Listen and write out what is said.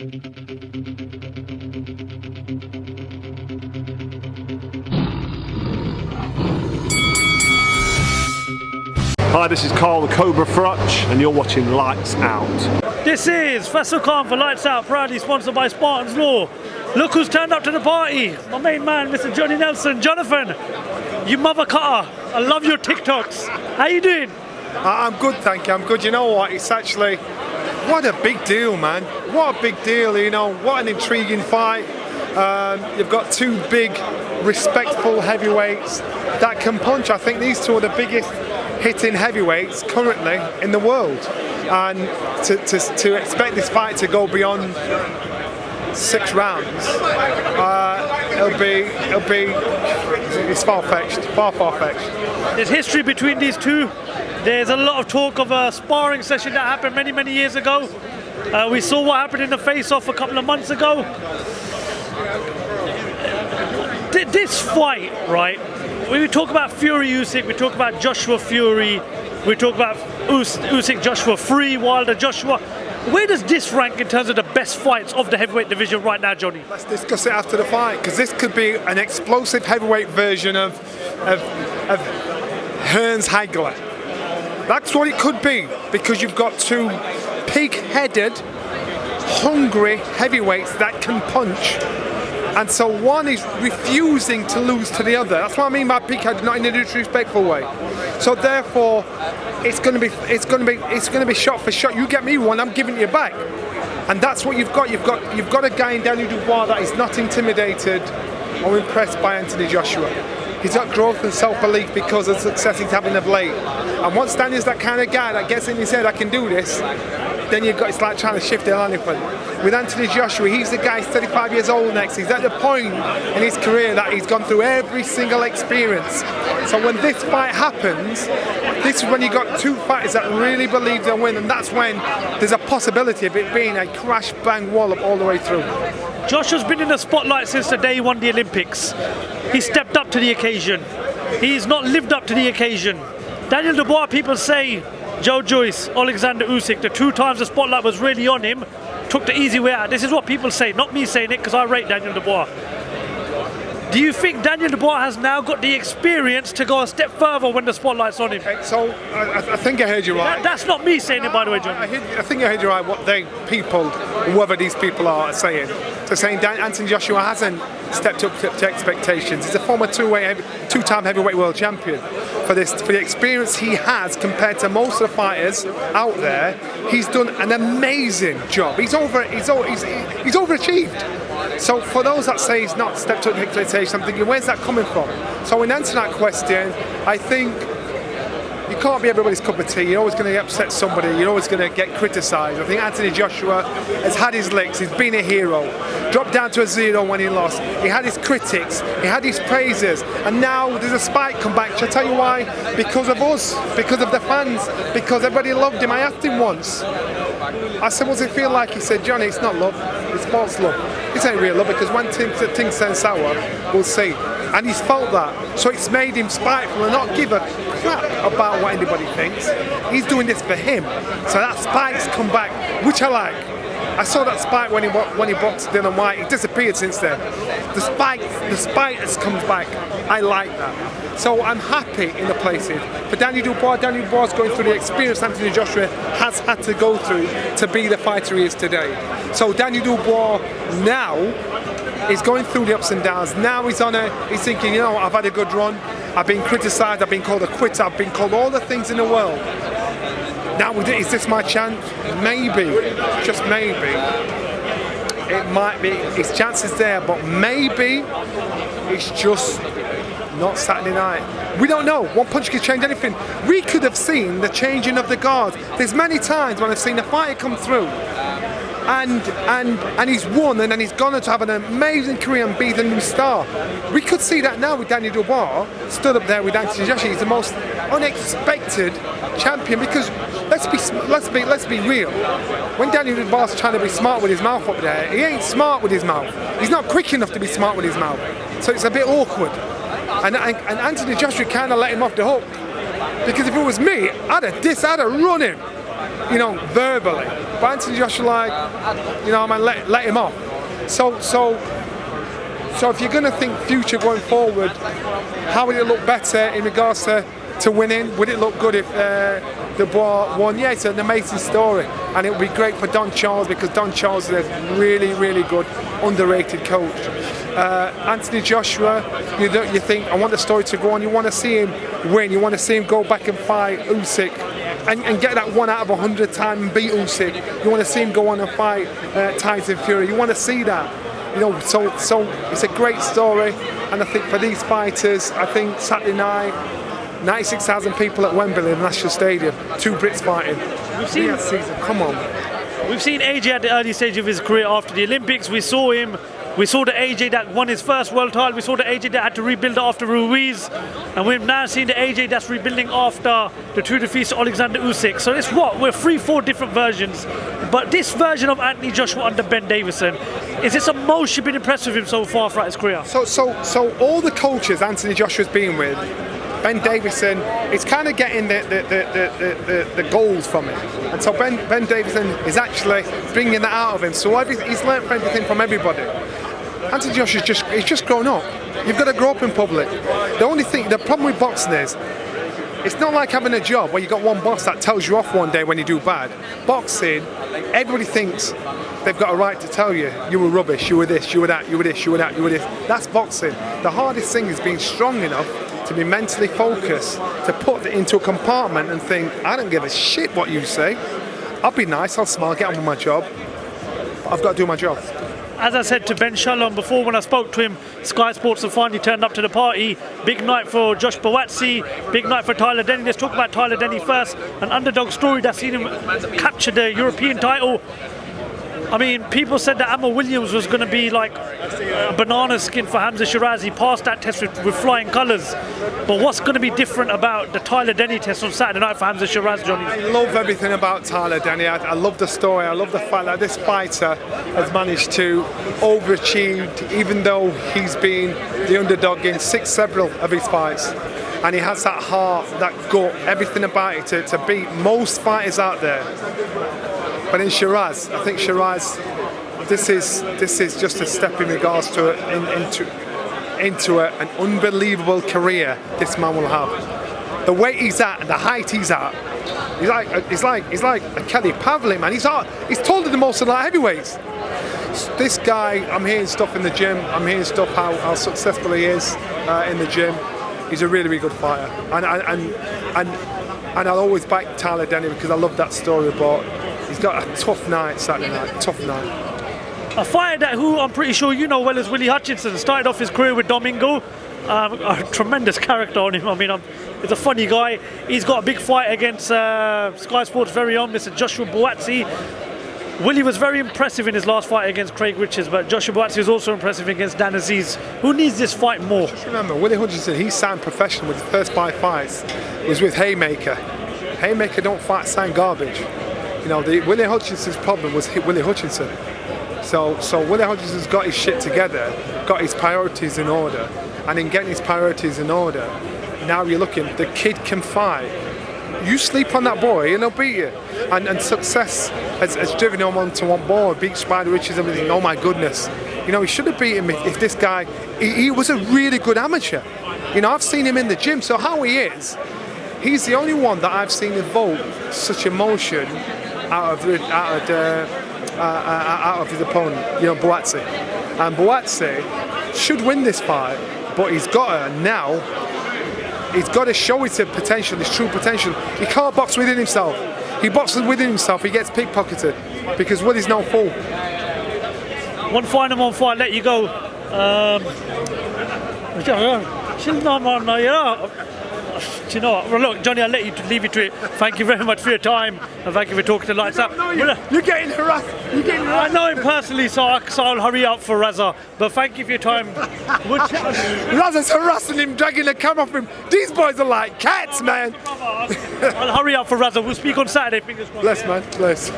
Hi, this is Carl the Cobra Frutch, and you're watching Lights Out. This is Faisal Khan for Lights Out, proudly sponsored by Spartans Law. Look who's turned up to the party. My main man, Mr. Johnny Nelson. Jonathan, you mother cutter. I love your TikToks. How you doing? I'm good, thank you. I'm good. You know what? It's actually, what a big deal, man. What a big deal, you know. What an intriguing fight. You've got two big, respectful heavyweights that can punch. I think these two are the biggest hitting heavyweights currently in the world. And to expect this fight to go beyond 6 rounds, it's far-fetched. There's history between these two. There's a lot of talk of a sparring session that happened many years ago. We saw what happened in the face-off a couple of months ago. This fight, right? We talk about Fury Usyk, we talk about Joshua Fury, we talk about Usyk Joshua, Free Wilder Joshua. Where does this rank in terms of the best fights of the heavyweight division right now, Johnny? Let's discuss it after the fight, because this could be an explosive heavyweight version of Hearns Hagler. That's what it could be, because you've got two pig-headed, hungry heavyweights that can punch. And so one is refusing to lose to the other. That's what I mean by pig-headed, not in a disrespectful way. So therefore, it's going to be shot for shot. You get me one, I'm giving you back. And that's what you've got. You've got a guy in Daniel Dubois that is not intimidated or impressed by Anthony Joshua. He's got growth and self-belief because of the success he's having of late. And once Daniel's that kind of guy that gets in his head, I can do this, then it's like trying to shift the elephant. With Anthony Joshua, he's the guy, he's 35 years old next. He's at the point in his career that he's gone through every single experience. So when this fight happens, this is when you've got two fighters that really believe they'll win, and that's when there's a possibility of it being a crash bang wallop all the way through. Joshua's been in the spotlight since the day he won the Olympics. He stepped up to the occasion. He's not lived up to the occasion. Daniel Dubois, people say, Joe Joyce, Alexander Usyk, the 2 times the spotlight was really on him, took the easy way out. This is what people say, not me saying it, because I rate Daniel Dubois. Do you think Daniel Dubois has now got the experience to go a step further when the spotlight's on him? So I think I heard you right. That's not me saying it, by the way, John. I think I heard you right. What whoever these people are saying. So saying Anthony Joshua hasn't stepped up to expectations. He's a former 2-time heavyweight world champion. For the experience he has compared to most of the fighters out there, he's done an amazing job. He's overachieved. So for those that say he's not stepped up to expectations, I'm thinking, where's that coming from? So in answering that question, I think you can't be everybody's cup of tea. You're always going to upset somebody. You're always going to get criticised. I think Anthony Joshua has had his licks. He's been a hero. Dropped down to a 0 when he lost. He had his critics. He had his praises. And now there's a spike come back. Shall I tell you why? Because of us. Because of the fans. Because everybody loved him. I asked him once. I said, what's it feel like? He said, Johnny, it's not love. It's false love. This ain't real love, because when things turn sour, we'll see. And he's felt that. So it's made him spiteful and not give a crap about what anybody thinks. He's doing this for him. So that spite's come back, which I like. I saw that spite when he boxed Dylan White. He disappeared since then. The spite has come back. I like that. So I'm happy in the places. For Daniel Dubois is going through the experience Anthony Joshua has had to go through to be the fighter he is today. So Daniel Dubois now is going through the ups and downs. Now he's thinking, you know, I've had a good run. I've been criticised. I've been called a quitter. I've been called all the things in the world. Now, is this my chance? Maybe, just maybe. It might be, his chance is there, but maybe it's just not Saturday night. We don't know. One punch could change anything. We could have seen the changing of the guard. There's many times when I've seen a fighter come through and he's won, and then he's gone on to have an amazing career and be the new star. We could see that now with Daniel Dubois stood up there with Anthony Joshua. He's the most unexpected champion, because let's be real. When Daniel Dubois is trying to be smart with his mouth up there, he ain't smart with his mouth. He's not quick enough to be smart with his mouth. So it's a bit awkward. And Anthony Joshua kind of let him off the hook. Because if it was me, I'd have run him. verbally. But Anthony Joshua, let him off. So if you're going to think future going forward, how would it look better in regards to winning? Would it look good if Dubois won? Yeah, it's an amazing story, and it would be great for Don Charles, because Don Charles is a really, really good, underrated coach. Anthony Joshua, you think, I want the story to go on. You want to see him win. You want to see him go back and fight Usyk and get that 1 out of 100 time and beat Usyk. You want to see him go on and fight Tyson Fury. You want to see that. So it's a great story, and I think for these fighters, I think Saturday night, 96,000 people at Wembley, the National Stadium, 2 Brits fighting. Come on. We've seen AJ at the early stage of his career after the Olympics. We saw the AJ that won his first world title. We saw the AJ that had to rebuild after Ruiz. And we've now seen the AJ that's rebuilding after the 2 defeats to Alexander Usyk. So it's we're 3-4 different versions. But this version of Anthony Joshua under Ben Davison, is this the most you've been impressed with him so far throughout his career? So all the coaches Anthony Joshua's been with, Ben Davison is kind of getting the goals from him, and so Ben Davison is actually bringing that out of him. So he's learned everything from everybody. Anthony Joshua's just grown up. You've got to grow up in public. The problem with boxing is, it's not like having a job where you got one boss that tells you off one day when you do bad. Boxing, everybody thinks they've got a right to tell you were rubbish, you were this, you were that, you were this, you were that, you were this. That's boxing. The hardest thing is being strong enough to be mentally focused, to put it into a compartment and think, I don't give a shit what you say. I'll be nice, I'll smile, get on with my job. But I've got to do my job. As I said to Ben Shalom before when I spoke to him, Sky Sports have finally turned up to the party. Big night for Joshua Buatsi, big night for Tyler Denny. Let's talk about Tyler Denny first. An underdog story that's seen him capture the European title. I mean, people said that Amar Williams was going to be like a banana skin for Hamzah Sheeraz. He passed that test with flying colours. But what's going to be different about the Tyler Denny test on Saturday night for Hamzah Sheeraz, Johnny? I love everything about Tyler Denny. I love the story. I love the fact that this fighter has managed to overachieve, even though he's been the underdog in several of his fights. And he has that heart, that gut, everything about it to beat most fighters out there. But in Sheeraz, I think Sheeraz, this is just a step in regards to into an unbelievable career this man will have. The weight he's at and the height he's at, he's like a Kelly Pavlik, man. He's taller than most of the light heavyweights. This guy, I'm hearing stuff in the gym. I'm hearing stuff how successful he is in the gym. He's a really, really good fighter, and I'll always back Tyler Denny because I love that story. But he's got a tough night Saturday night. Tough night. A fighter who I'm pretty sure you know well as Willy Hutchinson. Started off his career with Domingo. A tremendous character on him. I mean, he's a funny guy. He's got a big fight against Sky Sports' very own Mr. Joshua Buatsi. Willy was very impressive in his last fight against Craig Richards, but Joshua Buatsi was also impressive against Dan Aziz. Who needs this fight more? Just remember, Willy Hutchinson, he signed professional with his first 5 fights. It was with Haymaker. Haymaker don't fight sign garbage. Willy Hutchinson's problem was Willy Hutchinson. So Willy Hutchinson's got his shit together, got his priorities in order, and in getting his priorities in order, now you're looking, the kid can fight. You sleep on that boy and he'll beat you. And success has driven him onto one board, beat Spider Richards and everything. Oh my goodness. He should have beat him if this guy, he was a really good amateur. I've seen him in the gym, so how he is, he's the only one that I've seen evoke such emotion out of his opponent, Buatsi. And Buatsi should win this fight, but he's got to show his potential, his true potential. He can't box within himself. He boxes within himself, he gets pickpocketed because Willy's no fool. One final one before I let you go. Do you know what? Well, look, Johnny, I'll leave you to it. Thank you very much for your time, and thank you for talking to Lights Up. No, you're getting harassed. I know him personally, so I'll hurry up for Raza. But thank you for your time. Raza's harassing him, dragging the camera off him. These boys are like cats, man. I'll hurry up for Raza. We'll speak on Saturday. Fingers crossed. Bless, man. Bless.